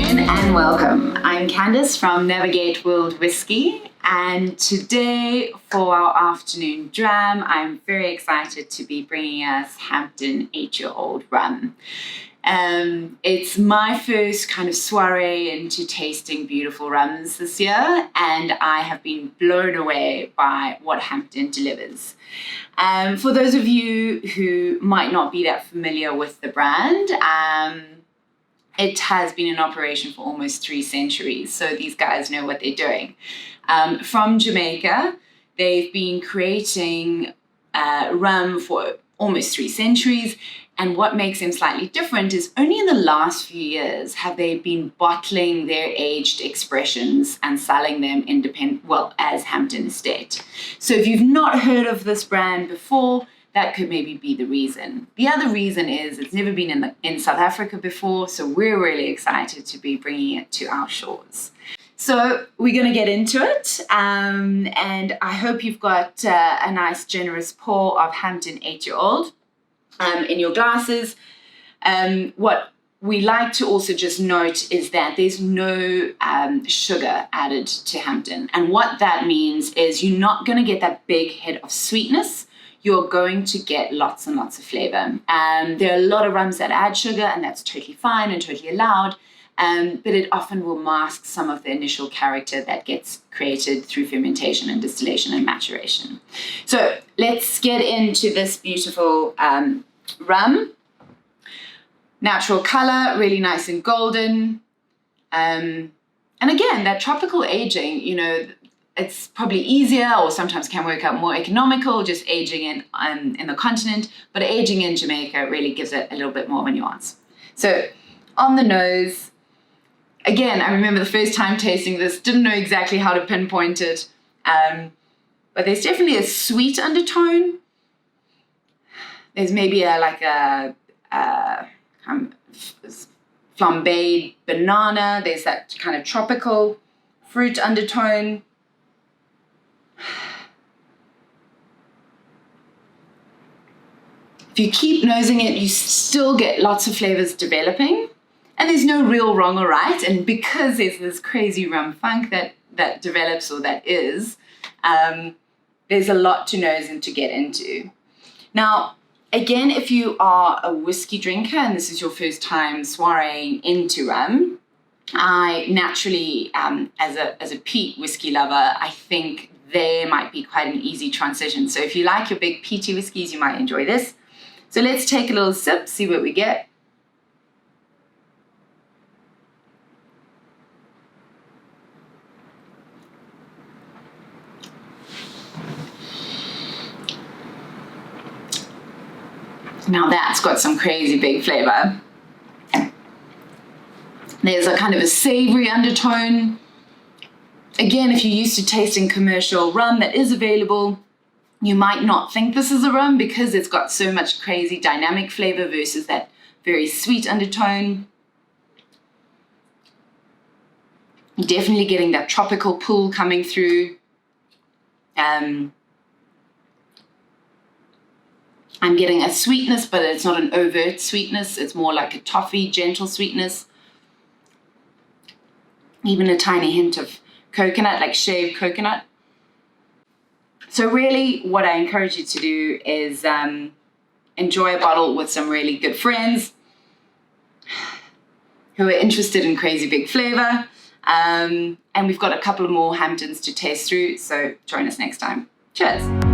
afternoon and welcome. I'm Candice from Navigator World Whisky, and today for our afternoon dram, I'm very excited to be bringing us Hampden 8-year-old rum. It's my first kind of soiree into tasting beautiful rums this year, and I have been blown away by what Hampden delivers. For those of you who might not be that familiar with the brand, it has been in operation for almost 3 centuries, so these guys know what they're doing. From Jamaica, they've been creating rum for almost 3 centuries, and what makes them slightly different is only in the last few years have they been bottling their aged expressions and selling them as Hampden Estate. So if you've not heard of this brand before, that could maybe be the reason. The other reason is it's never been in South Africa before, so we're really excited to be bringing it to our shores. So we're going to get into it, and I hope you've got a nice generous pour of Hampden 8-year-old in your glasses. What we like to also just note is that there's no sugar added to Hampden, and what that means is you're not going to get that big hit of sweetness. You're going to get lots and lots of flavor. There are a lot of rums that add sugar, and that's totally fine and totally allowed, but it often will mask some of the initial character that gets created through fermentation and distillation and maturation. So let's get into this beautiful rum. Natural color, really nice and golden. And again, that tropical aging, it's probably easier or sometimes can work out more economical just aging in the continent, but aging in Jamaica really gives it a little bit more of a nuance. So on the nose, again, I remember the first time tasting this, didn't know exactly how to pinpoint it, but there's definitely a sweet undertone. There's maybe a flambéed banana. There's that kind of tropical fruit undertone. If you keep nosing it, you still get lots of flavors developing, and there's no real wrong or right. And because there's this crazy rum funk that develops, or that is, there's a lot to nose and to get into. Now, again, if you are a whiskey drinker and this is your first time soireeing into rum, I naturally, as a peat whiskey lover, I think there might be quite an easy transition. So if you like your big peaty whiskeys, you might enjoy this. So let's take a little sip, see what we get. Now that's got some crazy big flavor. There's a kind of a savory undertone. Again, if you're used to tasting commercial rum that is available, you might not think this is a rum because it's got so much crazy dynamic flavor versus that very sweet undertone. Definitely getting that tropical pull coming through. I'm getting a sweetness, but it's not an overt sweetness. It's more like a toffee, gentle sweetness. Even a tiny hint of coconut, like shaved coconut. So really what I encourage you to do is enjoy a bottle with some really good friends who are interested in crazy big flavor. And we've got a couple of more Hampdens to taste through, so join us next time. Cheers.